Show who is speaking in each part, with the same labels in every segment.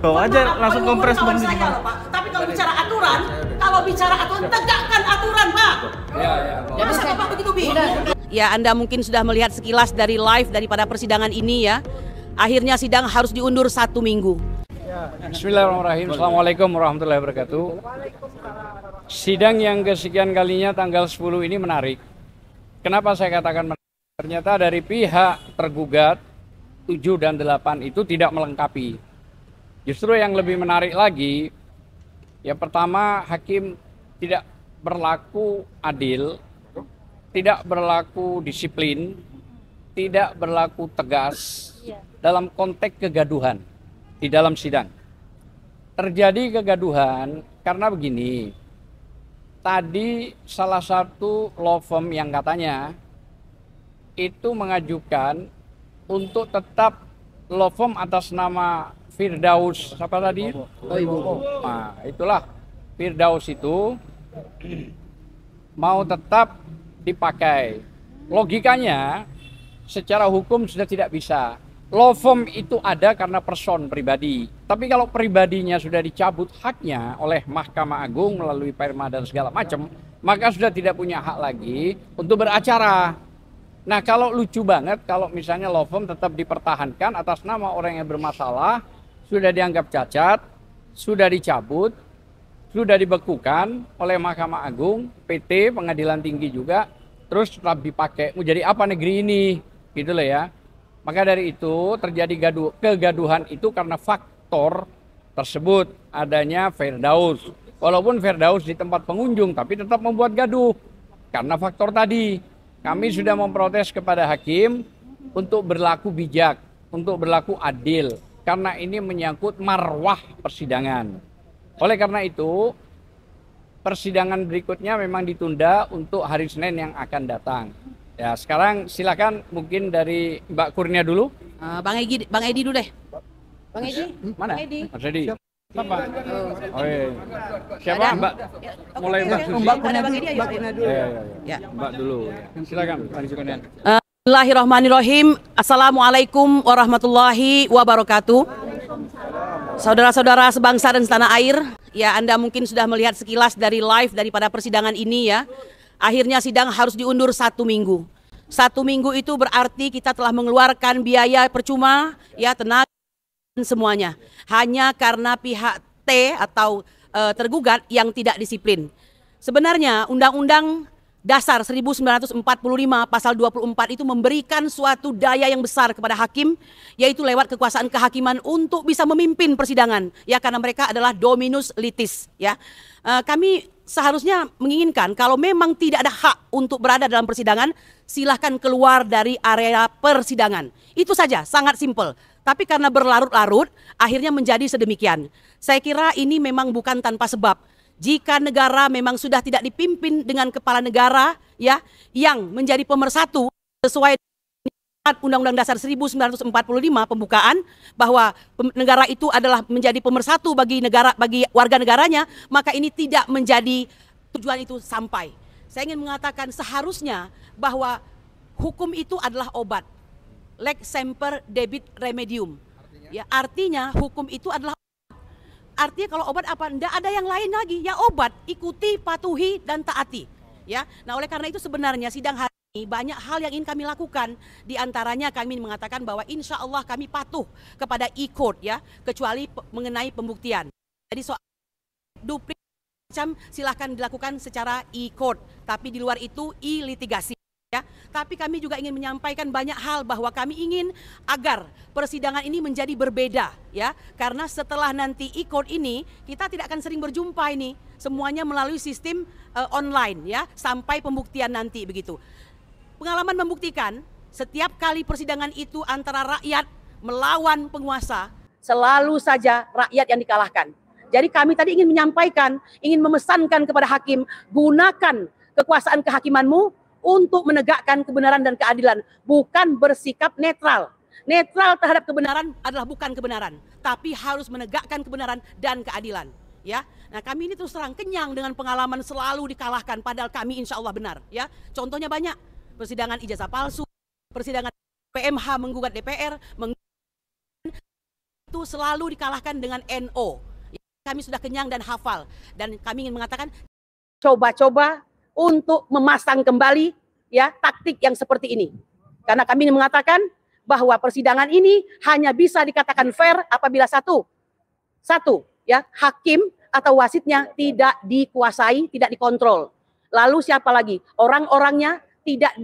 Speaker 1: Kau aja langsung kompres
Speaker 2: kawan saya loh, Pak. Tapi kalau bicara aturan, tegakkan aturan, Pak. Ya. Masa Bapak begitu bingung? Ya, Anda mungkin sudah melihat sekilas dari live daripada persidangan ini ya. Akhirnya sidang harus diundur 1 minggu.
Speaker 3: Bismillahirrahmanirrahim. Assalamualaikum warahmatullahi wabarakatuh. Sidang yang kesekian kalinya tanggal 10 ini menarik. Kenapa saya katakan menarik? Ternyata dari pihak tergugat 7 dan 8 itu tidak melengkapi. Justru yang lebih menarik lagi, yang pertama hakim tidak berlaku adil, tidak berlaku disiplin, tidak berlaku tegas dalam konteks kegaduhan di dalam sidang. Terjadi kegaduhan karena begini, tadi salah satu law firm yang katanya itu mengajukan untuk tetap law firm atas nama Firdaus, apa tadi? Nah, itulah Firdaus itu mau tetap dipakai. Logikanya secara hukum sudah tidak bisa. Law firm itu ada karena person pribadi. Tapi kalau pribadinya sudah dicabut haknya oleh Mahkamah Agung melalui perma dan segala macam, maka sudah tidak punya hak lagi untuk beracara. Nah, kalau lucu banget kalau misalnya law firm tetap dipertahankan atas nama orang yang bermasalah, sudah dianggap cacat, sudah dicabut, sudah dibekukan oleh Mahkamah Agung, PT, Pengadilan Tinggi juga, terus tetap dipakai. Mau jadi apa negeri ini? Gitu loh ya. Maka dari itu terjadi kegaduhan itu karena faktor tersebut, adanya Firdaus. Walaupun Firdaus di tempat pengunjung, tapi tetap membuat gaduh. Karena faktor tadi, kami sudah memprotes kepada hakim untuk berlaku bijak, untuk berlaku adil. Karena ini menyangkut marwah persidangan. Oleh karena itu, persidangan berikutnya memang ditunda untuk hari Senin yang akan datang. Ya, sekarang silakan mungkin dari Mbak Kurnia dulu.
Speaker 2: Bang Edi dulu deh. Bang Edi?
Speaker 3: Mana?
Speaker 2: Bang Edi.
Speaker 3: Mas Edi. Siapa? Oh iya. Siapa Mbak? Mulai Mbak Susi.
Speaker 2: Mbak Edi, ayo.
Speaker 3: Ya. Mbak dulu. Silakan.
Speaker 2: Bismillahirrahmanirrahim. Assalamualaikum warahmatullahi wabarakatuh. Saudara-saudara sebangsa dan setanah air, ya Anda mungkin sudah melihat sekilas dari live daripada persidangan ini ya. Akhirnya sidang harus diundur 1 minggu. 1 minggu itu berarti kita telah mengeluarkan biaya percuma, ya tenaga dan semuanya. Hanya karena pihak T atau tergugat yang tidak disiplin. Sebenarnya Undang-Undang Dasar 1945 pasal 24 itu memberikan suatu daya yang besar kepada hakim, yaitu lewat kekuasaan kehakiman untuk bisa memimpin persidangan, ya karena mereka adalah dominus litis, ya. Kami seharusnya menginginkan kalau memang tidak ada hak untuk berada dalam persidangan, silahkan keluar dari area persidangan. Itu saja, sangat simpel. Tapi karena berlarut-larut, akhirnya menjadi sedemikian. Saya kira ini memang bukan tanpa sebab. Jika negara memang sudah tidak dipimpin dengan kepala negara ya yang menjadi pemersatu sesuai Undang-Undang Dasar 1945 pembukaan bahwa negara itu adalah menjadi pemersatu bagi warga negaranya, maka ini tidak menjadi tujuan itu sampai. Saya ingin mengatakan seharusnya bahwa hukum itu adalah obat. Lex semper debit remedium. Ya, artinya hukum itu adalah artinya kalau obat apa? Tidak ada yang lain lagi. Ya obat, ikuti, patuhi, dan taati. Ya, nah oleh karena itu sebenarnya sidang hari ini banyak hal yang ingin kami lakukan. Di antaranya kami mengatakan bahwa insya Allah kami patuh kepada e-court ya, kecuali mengenai pembuktian. Jadi soal duplik macam silahkan dilakukan secara e-court, tapi di luar itu e-litigasi. Ya, tapi kami juga ingin menyampaikan banyak hal bahwa kami ingin agar persidangan ini menjadi berbeda ya, karena setelah nanti e-court ini kita tidak akan sering berjumpa ini, semuanya melalui sistem online ya sampai pembuktian nanti begitu. Pengalaman membuktikan setiap kali persidangan itu antara rakyat melawan penguasa, selalu saja rakyat yang dikalahkan. Jadi kami tadi ingin menyampaikan, ingin memesankan kepada hakim, gunakan kekuasaan kehakimanmu untuk menegakkan kebenaran dan keadilan, bukan bersikap netral. Netral terhadap kebenaran adalah bukan kebenaran, tapi harus menegakkan kebenaran dan keadilan. Ya, nah kami ini terus terang kenyang dengan pengalaman selalu dikalahkan, padahal kami insya Allah benar. Ya, contohnya banyak, persidangan ijazah palsu, persidangan PMH menggugat DPR, itu selalu dikalahkan dengan NO. Kami sudah kenyang dan hafal, dan kami ingin mengatakan coba-coba untuk memasang kembali ya taktik yang seperti ini. Karena kami ingin mengatakan bahwa persidangan ini hanya bisa dikatakan fair apabila satu ya hakim atau wasitnya tidak dikuasai, tidak dikontrol. Lalu siapa lagi? Orang-orangnya tidak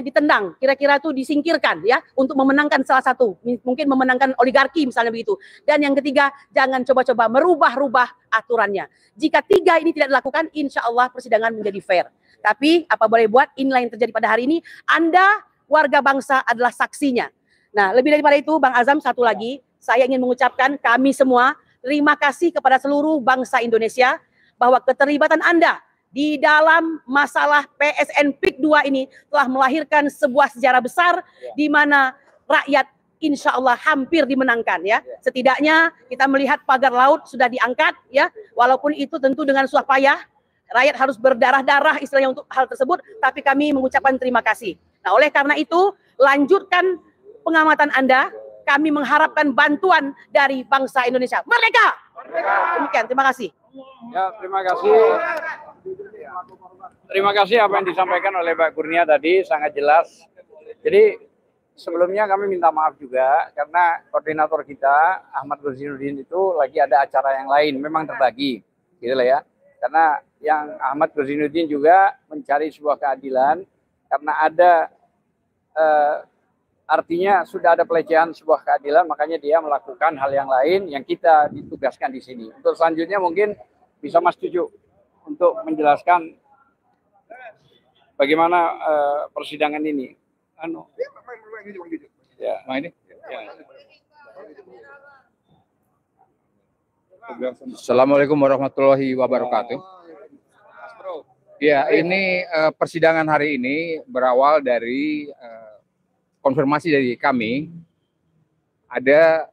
Speaker 2: ditendang, kira-kira itu disingkirkan ya untuk memenangkan salah satu, mungkin memenangkan oligarki misalnya begitu. Dan yang ketiga, jangan coba-coba merubah-rubah aturannya. Jika tiga ini tidak dilakukan, insya Allah persidangan menjadi fair. Tapi apa boleh buat, inilah yang terjadi pada hari ini. Anda warga bangsa adalah saksinya. Nah, lebih daripada itu, Bang Azam, satu lagi, saya ingin mengucapkan kami semua terima kasih kepada seluruh bangsa Indonesia bahwa keterlibatan Anda di dalam masalah PSN PIK 2 ini telah melahirkan sebuah sejarah besar di mana rakyat insya Allah hampir dimenangkan ya. Setidaknya kita melihat pagar laut sudah diangkat ya, walaupun itu tentu dengan susah payah. Rakyat harus berdarah-darah istilahnya untuk hal tersebut, tapi kami mengucapkan terima kasih. Nah, oleh karena itu, lanjutkan pengamatan Anda. Kami mengharapkan bantuan dari bangsa Indonesia. Merdeka! Demikian, terima kasih.
Speaker 3: Ya, terima kasih. Terima kasih apa yang disampaikan oleh Mbak Kurnia tadi, sangat jelas. Jadi, sebelumnya kami minta maaf juga, karena koordinator kita, Ahmad Gurzinuddin itu lagi ada acara yang lain, memang terbagi. Gitu lah ya. Karena yang Ahmad Gurzinuddin juga mencari sebuah keadilan, karena ada artinya sudah ada pelecehan sebuah keadilan, makanya dia melakukan hal yang lain yang kita ditugaskan di sini. Untuk selanjutnya mungkin bisa Mas Cucu untuk menjelaskan bagaimana persidangan ini. Ya, ini. Ya.
Speaker 1: Assalamualaikum warahmatullahi wabarakatuh. Ya, ini persidangan hari ini berawal dari konfirmasi dari kami. Ada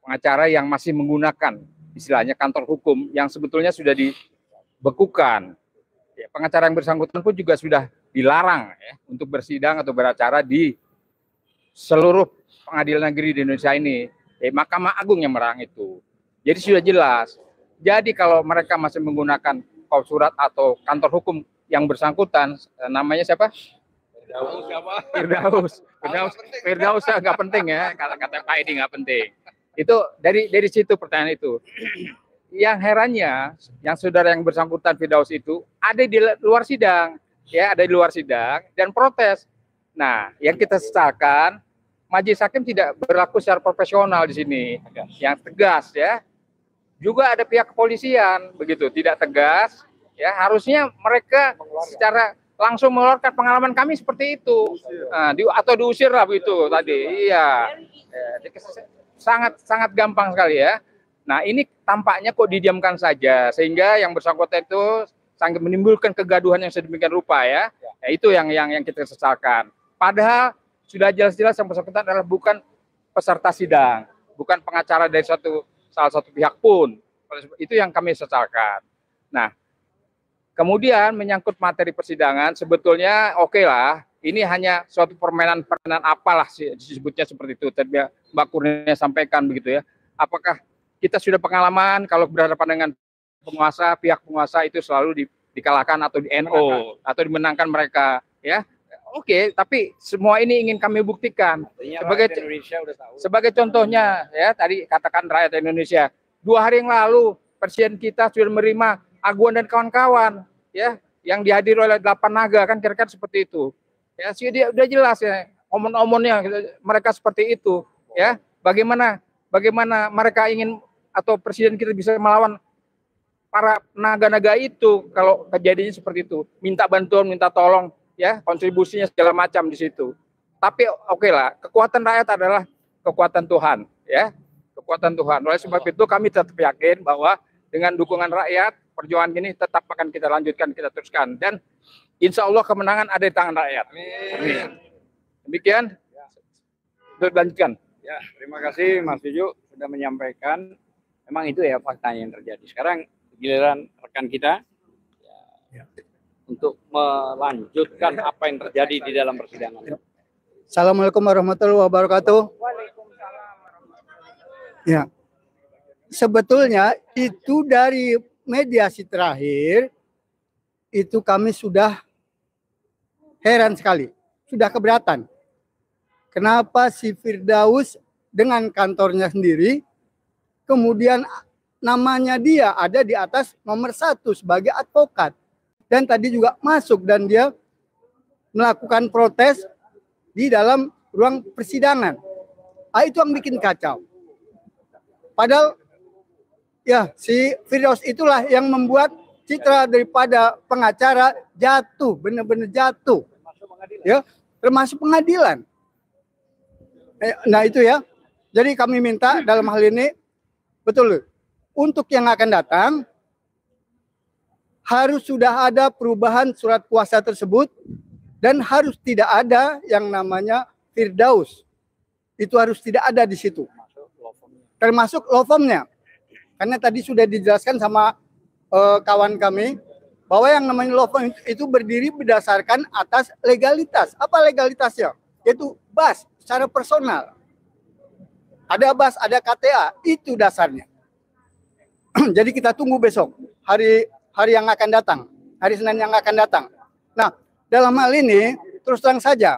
Speaker 1: pengacara yang masih menggunakan istilahnya kantor hukum yang sebetulnya sudah dibekukan. Ya, pengacara yang bersangkutan pun juga sudah dilarang ya, untuk bersidang atau beracara di seluruh pengadilan negeri di Indonesia ini. Mahkamah Agung yang merang itu. Jadi sudah jelas. Jadi kalau mereka masih menggunakan surat atau kantor hukum yang bersangkutan, namanya siapa? Firdaus nggak penting ya, kata Pak Edi nggak penting. Itu dari situ pertanyaan itu. Yang herannya, yang saudara yang bersangkutan Firdaus itu ada di luar sidang, ya ada di luar sidang dan protes. Nah, yang kita sesalkan, Majelis Hakim tidak berlaku secara profesional di sini, yang tegas ya. Juga ada pihak kepolisian begitu, tidak tegas ya, harusnya mereka secara langsung mengeluarkan pengalaman kami seperti itu. Atau diusir lah begitu tadi. Iya. Sangat gampang sekali ya. Nah, ini tampaknya kok didiamkan saja sehingga yang bersangkutan itu sangat menimbulkan kegaduhan yang sedemikian rupa ya. Ya itu yang kita sesalkan. Padahal sudah jelas-jelas yang bersangkutan adalah bukan peserta sidang, bukan pengacara dari salah satu pihak pun. Itu yang kami sesalkan. Nah, kemudian menyangkut materi persidangan, sebetulnya oke lah, ini hanya suatu permainan apalah disebutnya seperti itu. Tadi Mbak Kurnia sampaikan begitu ya. Apakah kita sudah pengalaman kalau berhadapan dengan pihak penguasa itu selalu dikalahkan atau di NO atau dimenangkan mereka ya. Oke, tapi semua ini ingin kami buktikan. Sebagai contohnya ya, tadi katakan rakyat Indonesia. 2 hari yang lalu Presiden kita sudah menerima Aguan dan kawan-kawan ya, yang dihadiri oleh 8 naga kan kira-kira seperti itu. Ya, dia udah jelas ya, omon-omonnya mereka seperti itu ya. Bagaimana mereka ingin atau presiden kita bisa melawan para naga-naga itu kalau kejadiannya seperti itu, minta bantuan, minta tolong ya, kontribusinya segala macam di situ. Tapi oke lah, kekuatan rakyat adalah kekuatan Tuhan ya, kekuatan Tuhan. Oleh sebab itu kami tetap yakin bahwa dengan dukungan rakyat, perjuangan ini tetap akan kita lanjutkan, kita teruskan, dan insya Allah kemenangan ada di tangan rakyat. Amin. Demikian, lanjutkan.
Speaker 3: Ya, terima kasih Mas Juju sudah menyampaikan. Memang itu ya faktanya yang terjadi. Sekarang giliran rekan kita untuk melanjutkan apa yang terjadi di dalam persidangan.
Speaker 4: Assalamualaikum warahmatullahi wabarakatuh. Ya, sebetulnya itu dari mediasi terakhir itu kami sudah heran sekali, sudah keberatan. Kenapa si Firdaus dengan kantornya sendiri, kemudian namanya dia ada di atas nomor 1 sebagai advokat. Dan tadi juga masuk dan dia melakukan protes di dalam ruang persidangan. Itu yang bikin kacau. Padahal ya si Firdaus itulah yang membuat citra daripada pengacara jatuh, benar-benar jatuh. Ya, termasuk pengadilan. Nah itu ya. Jadi kami minta dalam hal ini betul untuk yang akan datang harus sudah ada perubahan surat kuasa tersebut dan harus tidak ada yang namanya Firdaus. Itu harus tidak ada di situ. Termasuk law firm-nya. Karena tadi sudah dijelaskan sama kawan kami bahwa yang namanya law firm itu berdiri berdasarkan atas legalitas. Apa legalitasnya? Yaitu BAS secara personal. Ada BAS, ada KTA, itu dasarnya. Jadi kita tunggu besok hari yang akan datang, hari Senin yang akan datang. Nah, dalam hal ini terus terang saja,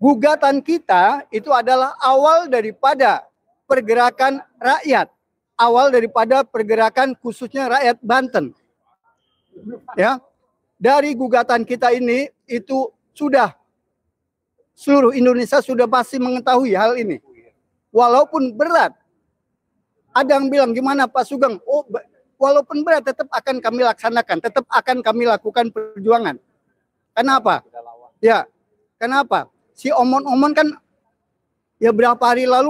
Speaker 4: gugatan kita itu adalah awal daripada pergerakan rakyat, awal daripada pergerakan khususnya rakyat Banten. Ya, dari gugatan kita ini itu sudah seluruh Indonesia sudah pasti mengetahui hal ini. Walaupun berat, ada yang bilang gimana Pak Sugeng? Oh, walaupun berat tetap akan kami laksanakan, tetap akan kami lakukan perjuangan. Kenapa? Ya, kenapa? Si Omon-Omon kan ya berapa hari lalu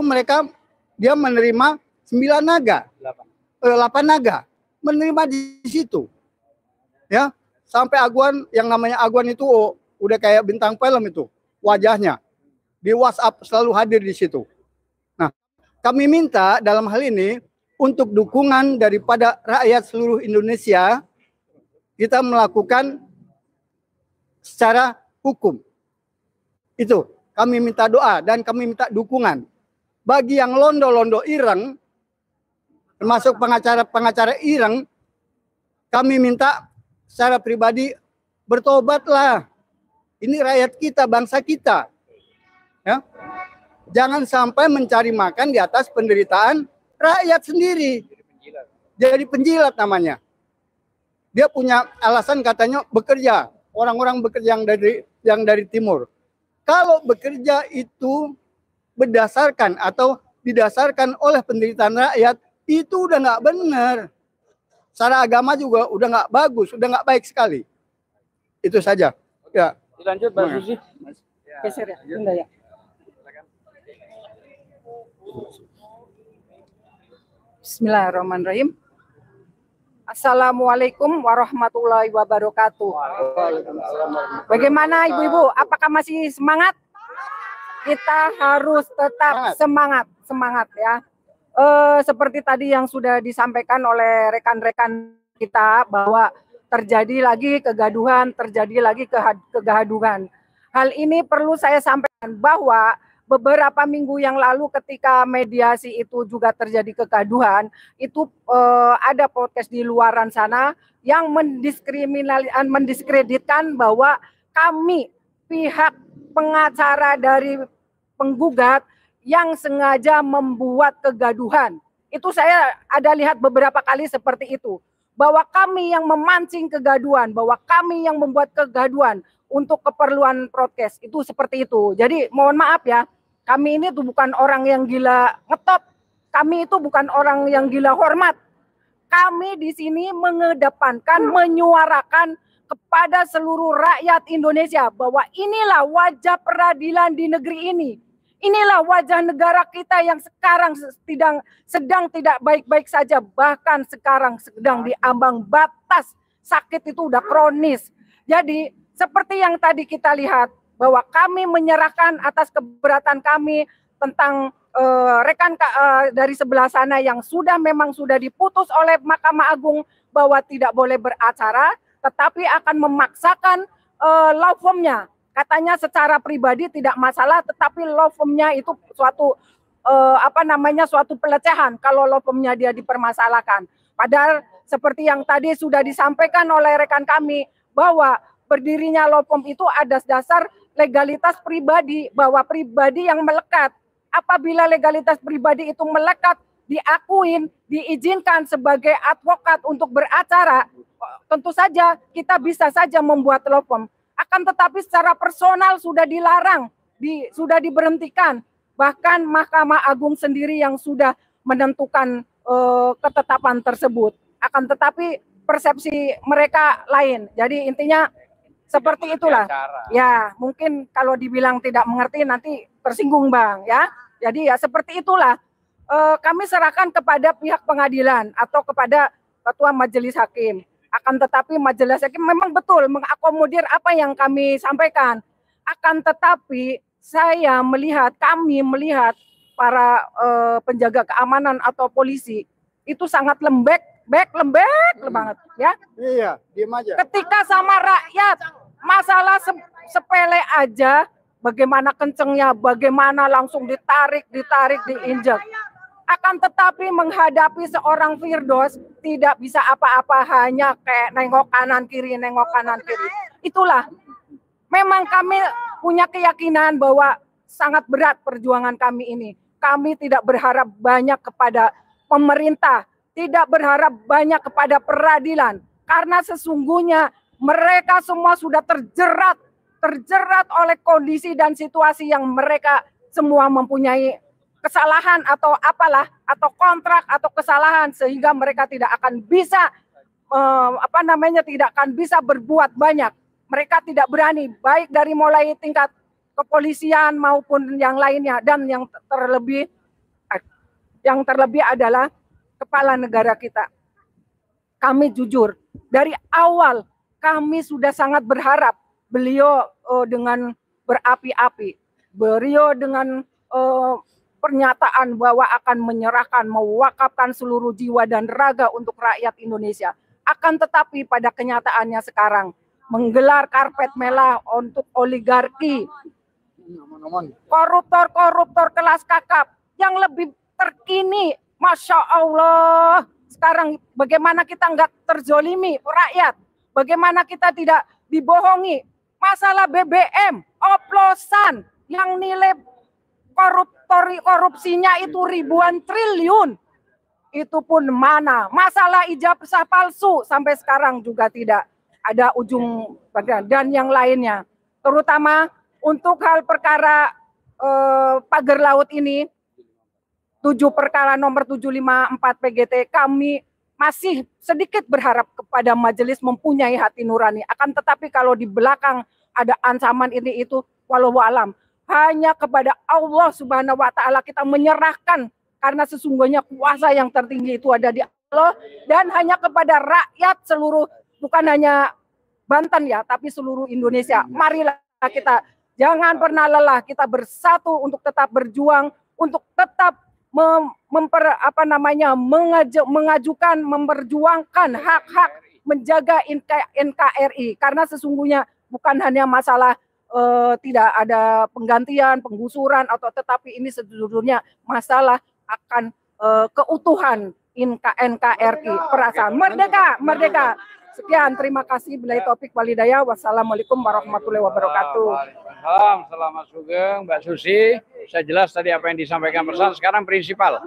Speaker 4: dia menerima 9 naga, 8 naga, menerima di situ. Ya, sampai Aguan yang namanya Aguan itu udah kayak bintang film itu wajahnya. Di WhatsApp selalu hadir di situ. Nah, kami minta dalam hal ini untuk dukungan daripada rakyat seluruh Indonesia, kita melakukan secara hukum. Itu, kami minta doa dan kami minta dukungan. Bagi yang londo-londo ireng, termasuk pengacara ireng, kami minta secara pribadi bertobatlah. Ini rakyat kita, bangsa kita. Ya. Jangan sampai mencari makan di atas penderitaan rakyat sendiri. Jadi penjilat namanya. Dia punya alasan katanya bekerja. Orang-orang bekerja yang dari timur. Kalau bekerja itu berdasarkan atau didasarkan oleh penderitaan rakyat, itu udah nggak benar. Secara agama juga udah nggak bagus, udah nggak baik sekali. Itu saja. Ya.
Speaker 3: Dilanjut, Mbak Susi.
Speaker 5: Geser ya, enggak ya. Bismillahirrahmanirrahim. Assalamualaikum warahmatullahi wabarakatuh. Bagaimana ibu-ibu? Apakah masih semangat? Kita harus tetap semangat ya. Seperti tadi yang sudah disampaikan oleh rekan-rekan kita bahwa terjadi lagi kegaduhan, terjadi lagi kegaduhan. Hal ini perlu saya sampaikan bahwa beberapa minggu yang lalu ketika mediasi itu juga terjadi kegaduhan, itu ada podcast di luaran sana yang mendiskreditkan bahwa kami pihak pengacara dari penggugat yang sengaja membuat kegaduhan. Itu saya ada lihat beberapa kali seperti itu. Bahwa kami yang memancing kegaduhan, bahwa kami yang membuat kegaduhan untuk keperluan protes. Itu seperti itu. Jadi mohon maaf ya, kami ini tuh bukan orang yang gila ngetop. Kami itu bukan orang yang gila hormat. Kami di sini mengedepankan, menyuarakan kepada seluruh rakyat Indonesia bahwa inilah wajah peradilan di negeri ini. Inilah wajah negara kita yang sekarang sedang tidak baik-baik saja. Bahkan sekarang sedang diambang batas. Sakit itu udah kronis. Jadi seperti yang tadi kita lihat bahwa kami menyerahkan atas keberatan kami tentang rekan dari sebelah sana yang memang sudah diputus oleh Mahkamah Agung bahwa tidak boleh beracara, tetapi akan memaksakan law firm-nya. Katanya secara pribadi tidak masalah, tetapi law firm-nya itu suatu suatu pelecehan kalau lofomnya dia dipermasalahkan. Padahal seperti yang tadi sudah disampaikan oleh rekan kami bahwa berdirinya lofom itu ada dasar legalitas pribadi, bahwa pribadi yang melekat. Apabila legalitas pribadi itu melekat, diakuin, diizinkan sebagai advokat untuk beracara, tentu saja kita bisa saja membuat lofom. Akan tetapi secara personal sudah dilarang, sudah diberhentikan. Bahkan Mahkamah Agung sendiri yang sudah menentukan ketetapan tersebut. Akan tetapi persepsi mereka lain. Jadi intinya seperti itulah. Ya, mungkin kalau dibilang tidak mengerti nanti tersinggung, Bang, ya. Jadi ya seperti itulah. Kami serahkan kepada pihak pengadilan atau kepada Ketua Majelis Hakim. Akan tetapi Majelis Hakim memang betul mengakomodir apa yang kami sampaikan. Akan tetapi kami melihat para penjaga keamanan atau polisi itu sangat lembek banget, ya.
Speaker 4: Iya, diam aja.
Speaker 5: Ketika sama rakyat, masalah sepele aja, bagaimana kencengnya, bagaimana langsung ditarik, diinjak. Akan tetapi menghadapi seorang Firdaus tidak bisa apa-apa, hanya kayak nengok kanan kiri. Itulah. Memang kami punya keyakinan bahwa sangat berat perjuangan kami ini. Kami tidak berharap banyak kepada pemerintah, tidak berharap banyak kepada peradilan, karena sesungguhnya mereka semua sudah terjerat oleh kondisi dan situasi yang mereka semua mempunyai kesalahan atau apalah, atau kontrak atau kesalahan, sehingga mereka tidak akan bisa tidak akan bisa berbuat banyak. Mereka tidak berani, baik dari mulai tingkat kepolisian maupun yang lainnya, dan yang terlebih adalah kepala negara kita. Kami jujur, dari awal kami sudah sangat berharap beliau dengan berapi-api, beliau dengan pernyataan bahwa akan menyerahkan, mewakafkan seluruh jiwa dan raga untuk rakyat Indonesia. Akan tetapi pada kenyataannya sekarang, menggelar karpet merah untuk oligarki, koruptor kelas kakap yang lebih terkini. Masya Allah, sekarang bagaimana kita nggak terzolimi rakyat, bagaimana kita tidak dibohongi. Masalah BBM, oplosan yang nilai korupsinya itu ribuan triliun, itu pun mana. Masalah ijazah palsu sampai sekarang juga tidak ada ujung bagian, dan yang lainnya. Terutama untuk hal perkara pagar laut ini, 7 perkara nomor 754 PGT, kami masih sedikit berharap kepada majelis mempunyai hati nurani. Akan tetapi kalau di belakang ada ancaman ini itu, walau alam, hanya kepada Allah Subhanahu wa Ta'ala kita menyerahkan, karena sesungguhnya kuasa yang tertinggi itu ada di Allah, dan hanya kepada rakyat seluruh, bukan hanya Banten ya, tapi seluruh Indonesia. Marilah kita jangan pernah lelah, kita bersatu untuk tetap berjuang, untuk tetap mengajukan, memperjuangkan hak-hak, menjaga NKRI, karena sesungguhnya bukan hanya masalah tidak ada penggantian, penggusuran, atau tetapi ini sejujurnya masalah akan keutuhan NKRI, perasaan merdeka. Sekian, terima kasih. Billahi taufik wal hidayah. Wassalamualaikum warahmatullahi wabarakatuh.
Speaker 3: Selamat sugeng Mbak Susi. Saya jelas tadi apa yang disampaikan pesan. Sekarang prinsipal.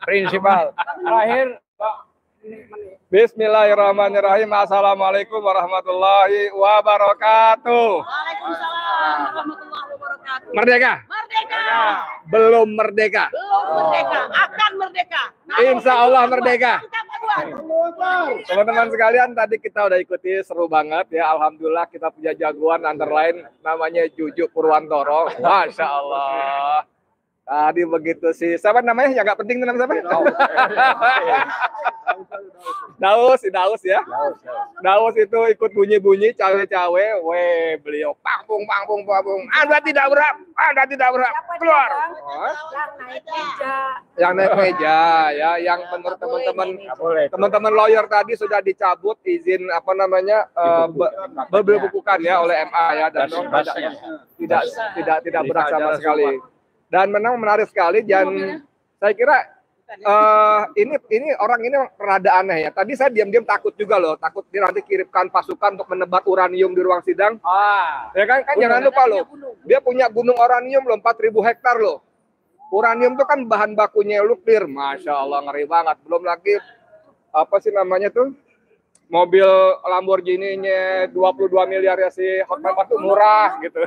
Speaker 3: Terakhir Pak.
Speaker 6: Bismillahirrahmanirrahim. Assalamualaikum warahmatullahi wabarakatuh.
Speaker 2: Waalaikumsalam warahmatullahi wabarakatuh.
Speaker 6: Merdeka?
Speaker 2: Merdeka.
Speaker 6: Belum merdeka.
Speaker 2: Akan merdeka.
Speaker 6: Insya Allah merdeka. Teman-teman sekalian, tadi kita udah ikuti, seru banget ya. Alhamdulillah kita punya jagoan, antara lain namanya Jujuk Purwantoro. Masya Allah. Tadi begitu sih. Siapa namanya? Yang nggak penting nama siapa? Daus ya. Daus itu ikut bunyi-bunyi cawe-cawe. Weh, beliau panggung. Anda tidak berhak. Keluar. Yang naik meja ya, yang menurut teman-teman lawyer tadi sudah dicabut izin berbukukan ya oleh MA ya, dan tidak berhak sama sekali. Dan memang menarik sekali. Dan saya kira ini orang ini rada aneh ya. Tadi saya diam-diam takut juga loh, takut dia nanti kirimkan pasukan untuk menebar uranium di ruang sidang. Ya kan jangan lupa loh, dia punya gunung uranium loh, 4.000 hektar loh. Uranium itu kan bahan bakunya nuklir, masya Allah ngeri banget. Belum lagi apa sih namanya tuh, mobil Lamborghini-nya 22 miliar ya si Hotman itu murah gitu.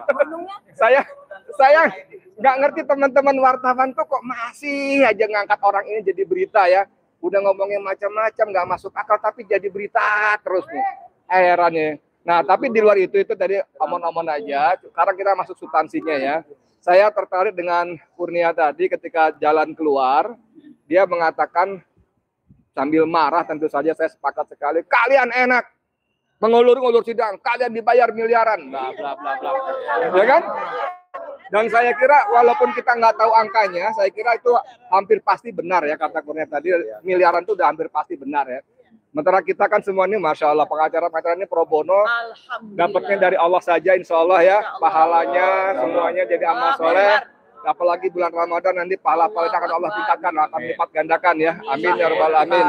Speaker 6: saya nggak ngerti teman-teman wartawan tuh kok masih aja ngangkat orang ini jadi berita ya. Udah ngomongin macam-macam nggak masuk akal tapi jadi berita terus nih. Herannya. Nah tapi di luar itu tadi omong-omong aja. Sekarang kita masuk substansinya ya. Saya tertarik dengan Kurnia tadi ketika jalan keluar, dia mengatakan sambil marah, tentu saja saya sepakat sekali. Kalian enak mengulur-ulur sidang, kalian dibayar miliaran, bla bla bla bla, ya kan? Dan saya kira walaupun kita nggak tahu angkanya, saya kira itu hampir pasti benar ya kata Kurnia tadi, miliaran itu udah hampir pasti benar ya. Sementara kita kan semua ini, masya Allah, pengacara-pengacara ini pro bono, dapatnya dari Allah saja, insya Allah ya, pahalanya semuanya jadi amal soleh. Apalagi bulan Ramadan nanti pahala-pahala akan Allah tingkatkan, akan lipat gandakan ya. Amin ya rabbal alamin.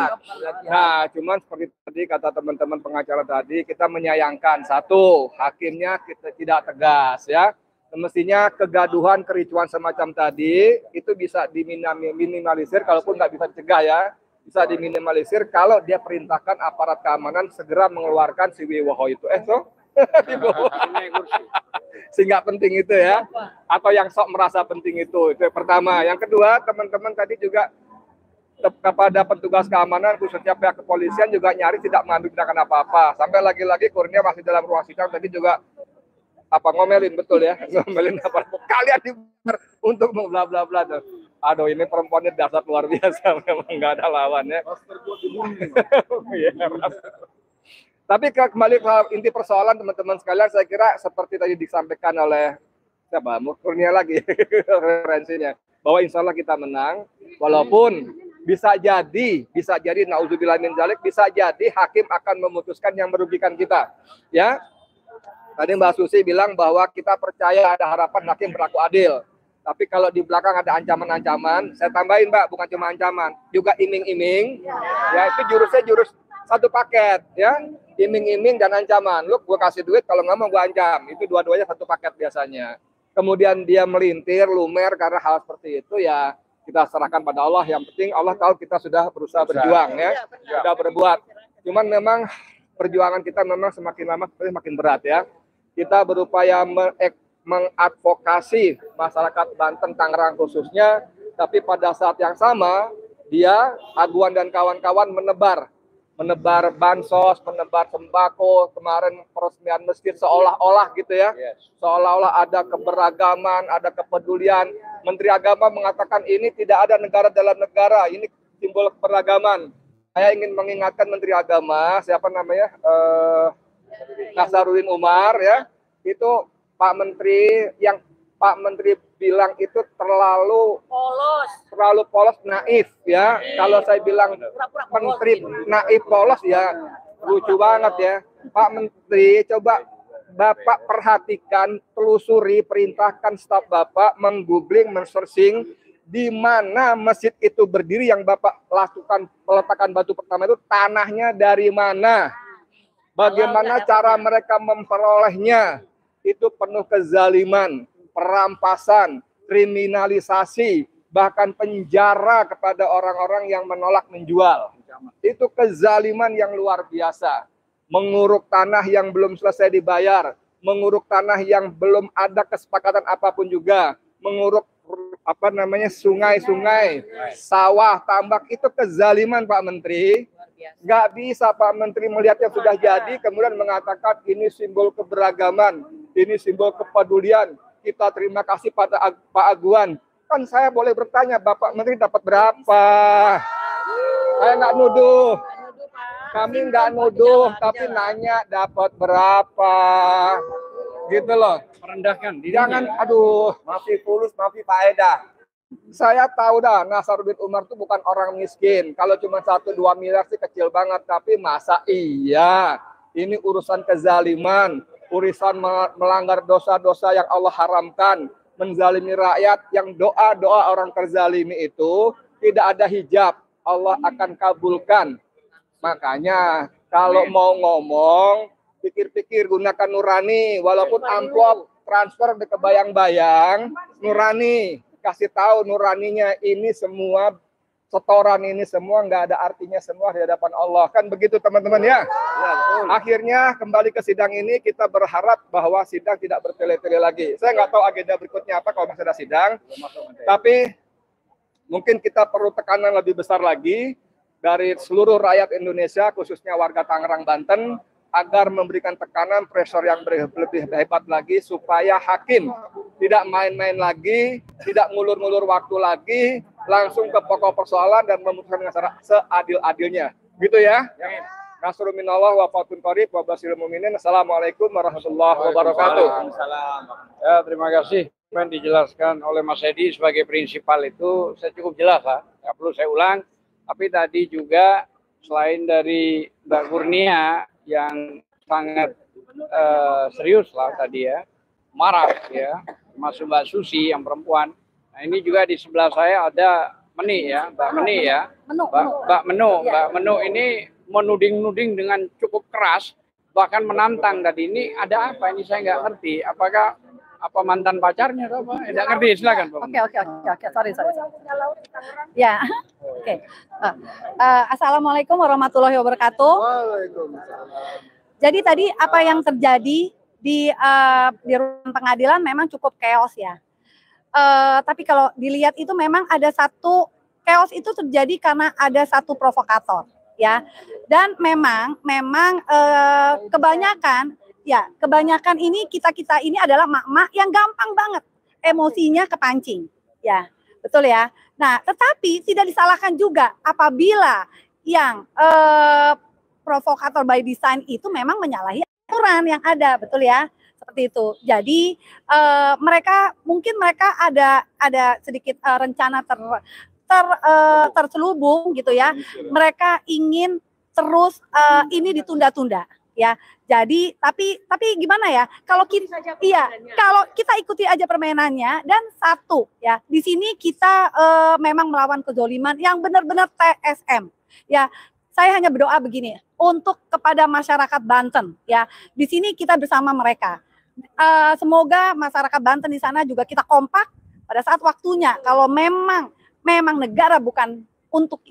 Speaker 6: Nah, cuman seperti tadi kata teman-teman pengacara tadi, kita menyayangkan satu, hakimnya kita tidak tegas ya. Semestinya kegaduhan, kericuan semacam tadi itu bisa diminimalisir, kalaupun nggak bisa dicegah ya. Bisa diminimalisir kalau dia perintahkan aparat keamanan segera mengeluarkan si Wiwoho itu. Sehingga penting itu ya, atau yang sok merasa penting itu yang pertama. Yang kedua, teman-teman tadi juga kepada petugas keamanan khususnya pihak kepolisian juga nyari tidak mengambil tindakan apa-apa. Sampai lagi-lagi Kurnia masih dalam ruang sidang tadi juga ngomelin, betul ya, ngomelin apa, kalian dibayar untuk bla bla bla. Aduh, ini perempuannya dasar luar biasa, memang nggak ada lawannya. Tapi kembali ke inti persoalan teman-teman sekalian, saya kira seperti tadi disampaikan oleh siapa, Kurnia lagi referensinya, bahwa insya Allah kita menang, walaupun bisa jadi naudzubillah min dzalik, bisa jadi hakim akan memutuskan yang merugikan kita, ya. Tadi Mbak Susi bilang bahwa kita percaya ada harapan hakim berlaku adil. Tapi kalau di belakang ada ancaman-ancaman, saya tambahin Mbak, bukan cuma ancaman, juga iming-iming, ya itu jurus satu paket, ya, iming-iming dan ancaman. Lu gue kasih duit, kalau nggak mau gue ancam. Itu dua-duanya satu paket biasanya. Kemudian dia melintir, lumer karena hal seperti itu, ya kita serahkan pada Allah. Yang penting Allah tahu kita sudah berusaha berjuang, ya, sudah berbuat. Cuman memang perjuangan kita memang semakin lama semakin berat, ya. Kita berupaya mengadvokasi masyarakat Banten, Tangerang khususnya, tapi pada saat yang sama dia, Aguan dan kawan-kawan menebar bansos, menebar sembako, kemarin peresmian masjid seolah-olah gitu ya, seolah-olah ada keberagaman, ada kepedulian. Menteri Agama mengatakan ini tidak ada negara dalam negara, ini simbol keberagaman. Saya ingin mengingatkan Menteri Agama, siapa namanya, Nasaruddin Umar ya, itu Pak Menteri bilang itu terlalu polos, naif ya. Kalau saya bilang Menteri naif polos ya lucu banget ya. Pak Menteri, coba Bapak perhatikan, telusuri, perintahkan staf Bapak menggoogling, men-searching di mana masjid itu berdiri yang Bapak lakukan peletakan batu pertama itu, tanahnya dari mana, bagaimana cara mereka memperolehnya. Itu penuh kezaliman, perampasan, kriminalisasi, bahkan penjara kepada orang-orang yang menolak menjual. Itu kezaliman yang luar biasa. Menguruk tanah yang belum selesai dibayar, menguruk tanah yang belum ada kesepakatan apapun juga, menguruk sungai-sungai, sawah, tambak, itu kezaliman Pak Menteri. Nggak bisa Pak Menteri melihat yang sudah jadi kemudian mengatakan ini simbol keberagaman, ini simbol kepedulian, kita terima kasih pada Pak Aguan. Kan saya boleh bertanya, Bapak Menteri dapat berapa? Saya nggak nuduh, kami nggak nuduh, tapi nanya dapat berapa, gitu loh.
Speaker 3: Merendahkan dirinya.
Speaker 6: Jangan, aduh, maafi fulus, maafi faedah. Saya tahu dah, Nasaruddin Umar itu bukan orang miskin. Kalau cuma 1-2 miliar sih kecil banget. Tapi masa iya, ini urusan kezaliman, urusan melanggar dosa-dosa yang Allah haramkan, menzalimi rakyat, yang doa-doa orang terzalimi itu tidak ada hijab, Allah akan kabulkan. Makanya kalau mau ngomong, pikir-pikir, gunakan nurani, walaupun amplop transfer ke bayang-bayang, nurani, kasih tahu nuraninya ini semua, setoran ini semua nggak ada artinya semua di hadapan Allah. Kan begitu teman-teman ya? Akhirnya kembali ke sidang ini, kita berharap bahwa sidang tidak bertele-tele lagi. Saya nggak tahu agenda berikutnya apa kalau masih ada sidang, tapi mungkin kita perlu tekanan lebih besar lagi dari seluruh rakyat Indonesia, khususnya warga Tangerang, Banten, agar memberikan tekanan, pressure yang lebih hebat lagi, supaya hakim tidak main-main lagi, tidak ngulur-ngulur waktu lagi, langsung ke pokok persoalan dan memutuskan dengan cara seadil-adilnya. Gitu ya. Nasrul minallah wa fatun qarib wa basyiril mu'minin. Assalamualaikum warahmatullahi wabarakatuh.
Speaker 3: Ya, terima kasih. Yang dijelaskan oleh Mas Edi sebagai prinsipal itu saya cukup jelas, lah. Nggak perlu saya ulang. Tapi tadi juga selain dari Mbak Kurnia yang sangat serius lah tadi ya, marah ya, masuk Mbak Susi yang perempuan. Nah ini juga di sebelah saya ada Meni ya, Mbak Meni ya, Mbak Menu ini menuding-nuding dengan cukup keras, bahkan menantang tadi. Ini ada apa? Ini saya nggak ngerti. Apakah apa mantan pacarnya atau apa? Nggak ngerti. Silakan Pak.
Speaker 7: Oke. Sorry. Ya, oke. Assalamualaikum warahmatullahi wabarakatuh. Jadi tadi apa yang terjadi di ruang pengadilan memang cukup chaos ya. Tapi kalau dilihat itu memang ada satu chaos itu terjadi karena ada satu provokator ya. Dan memang kebanyakan ini kita ini adalah mak-mak yang gampang banget emosinya kepancing ya, betul ya. Nah tetapi tidak disalahkan juga apabila yang provokator by design itu memang menyalahi aturan yang ada, betul ya, seperti itu. Jadi mereka ada sedikit rencana terselubung gitu ya. Mereka ingin terus ini ditunda-tunda ya. Jadi tapi gimana ya? Kalau kita ikuti aja permainannya, dan satu ya, di sini kita memang melawan kezoliman yang benar-benar TSM ya. Saya hanya berdoa begini untuk kepada masyarakat Banten ya. Di sini kita bersama mereka. Semoga masyarakat Banten di sana juga kita kompak pada saat waktunya. Kalau memang negara bukan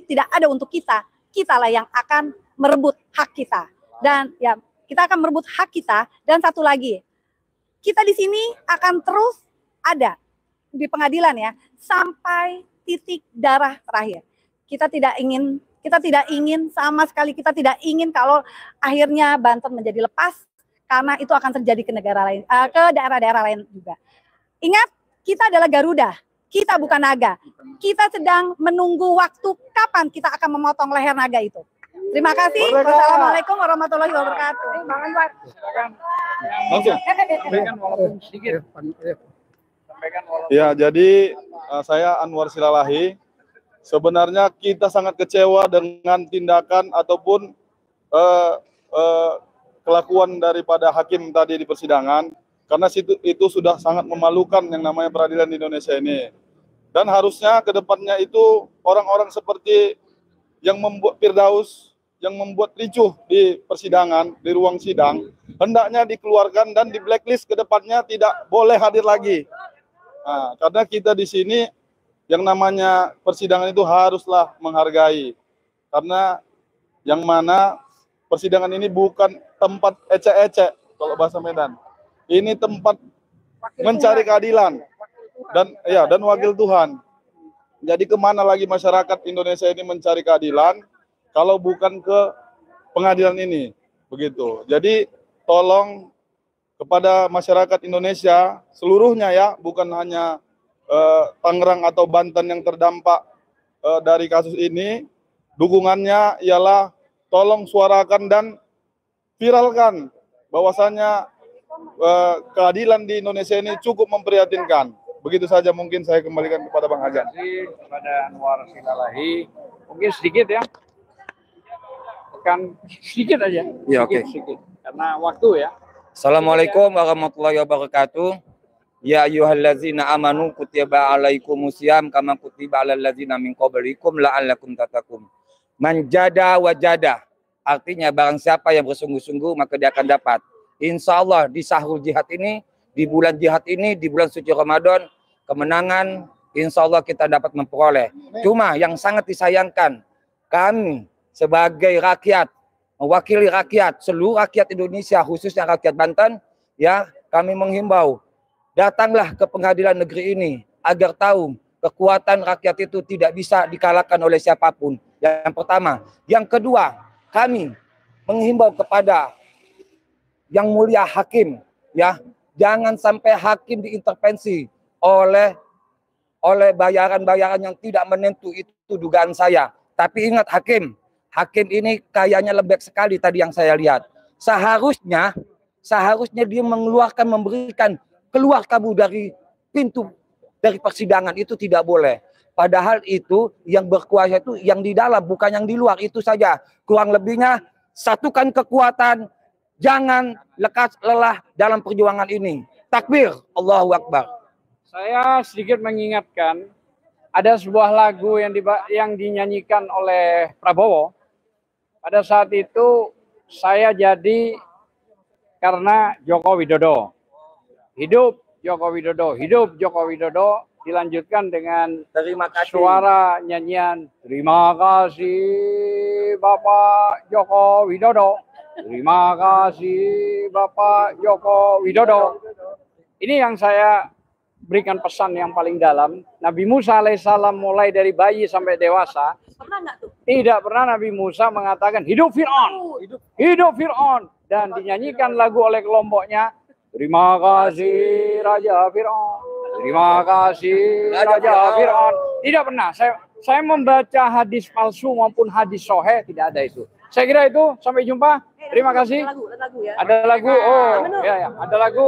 Speaker 7: tidak ada untuk kita, kitalah yang akan merebut hak kita. Dan ya kita akan merebut hak kita. Dan satu lagi, kita di sini akan terus ada di pengadilan ya sampai titik darah terakhir. Kita tidak ingin sama sekali, kita tidak ingin kalau akhirnya Banten menjadi lepas, karena itu akan terjadi ke negara lain, ke daerah-daerah lain juga. Ingat, kita adalah Garuda, kita bukan naga. Kita sedang menunggu waktu kapan kita akan memotong leher naga itu. Terima kasih. Wassalamualaikum warahmatullahi wabarakatuh.
Speaker 8: Ya, jadi saya Anwar Silalahi. Sebenarnya kita sangat kecewa dengan tindakan ataupun kelakuan daripada hakim tadi di persidangan, karena itu sudah sangat memalukan yang namanya peradilan di Indonesia ini. Dan harusnya ke depannya itu orang-orang seperti yang membuat Firdaus, yang membuat ricuh di persidangan, di ruang sidang, hendaknya dikeluarkan dan di blacklist ke depannya, tidak boleh hadir lagi. Nah, karena kita di sini yang namanya persidangan itu haruslah menghargai. Karena yang mana persidangan ini bukan tempat ecek-ecek kalau bahasa Medan. Ini tempat mencari keadilan dan wakil Tuhan. Jadi kemana lagi masyarakat Indonesia ini mencari keadilan kalau bukan ke pengadilan ini, begitu. Jadi tolong kepada masyarakat Indonesia seluruhnya ya, bukan hanya Tangerang atau Banten yang terdampak dari kasus ini, dukungannya ialah tolong suarakan dan viralkan bahwasanya keadilan di Indonesia ini cukup memprihatinkan. Begitu saja mungkin saya kembalikan kepada Bang Hajan.
Speaker 3: Terima kasih kepada Anwar Silalahi. Mungkin sedikit ya. Sedikit aja.
Speaker 9: Ya, oke.
Speaker 3: Sedikit. Karena waktu ya.
Speaker 9: Assalamualaikum warahmatullahi wabarakatuh. Ya ayyuhallazina amanu kutiba alaikumusiyam kama kutiba alal ladzina min qablikum la'allakum tattaqun. Manjada wajada. Artinya barang siapa yang bersungguh-sungguh maka dia akan dapat. Insya Allah di sahur jihad ini, di bulan jihad ini, di bulan suci Ramadan, kemenangan insya Allah kita dapat memperoleh. Cuma yang sangat disayangkan, kami sebagai rakyat, mewakili rakyat, seluruh rakyat Indonesia, khususnya rakyat Banten, ya kami menghimbau, datanglah ke pengadilan negeri ini agar tahu kekuatan rakyat itu tidak bisa dikalahkan oleh siapapun. Yang pertama. Yang kedua, kami menghimbau kepada yang mulia hakim, ya jangan sampai hakim diintervensi oleh bayaran-bayaran yang tidak menentu. Itu dugaan saya. Tapi ingat hakim ini kayaknya lembek sekali tadi yang saya lihat. Seharusnya dia memberikan keluar kabur dari pintu dari persidangan, itu tidak boleh. Padahal itu yang berkuasa itu yang di dalam, bukan yang di luar, itu saja. Kurang lebihnya satukan kekuatan, jangan lekas lelah dalam perjuangan ini. Takbir, Allahu Akbar.
Speaker 3: Saya sedikit mengingatkan, ada sebuah lagu yang dinyanyikan oleh Prabowo. Pada saat itu saya jadi karena Joko Widodo. Hidup Joko Widodo, hidup Joko Widodo, dilanjutkan dengan suara nyanyian terima kasih Bapak Joko Widodo, terima kasih Bapak Joko Widodo. Ini yang saya berikan pesan yang paling dalam. Nabi Musa alaihissalam mulai dari bayi sampai dewasa, tidak pernah Nabi Musa mengatakan hidup Fir'aun, hidup Fir'aun, dan dinyanyikan lagu oleh kelompoknya terima kasih Raja Fir'aun, terima kasih Raja Fir'aun. Tidak pernah. Saya membaca hadis palsu maupun hadis soheh, tidak ada itu. Saya kira itu. Sampai jumpa. Terima kasih. Ada lagu ya? Ada lagu. Oh, ya, ada lagu.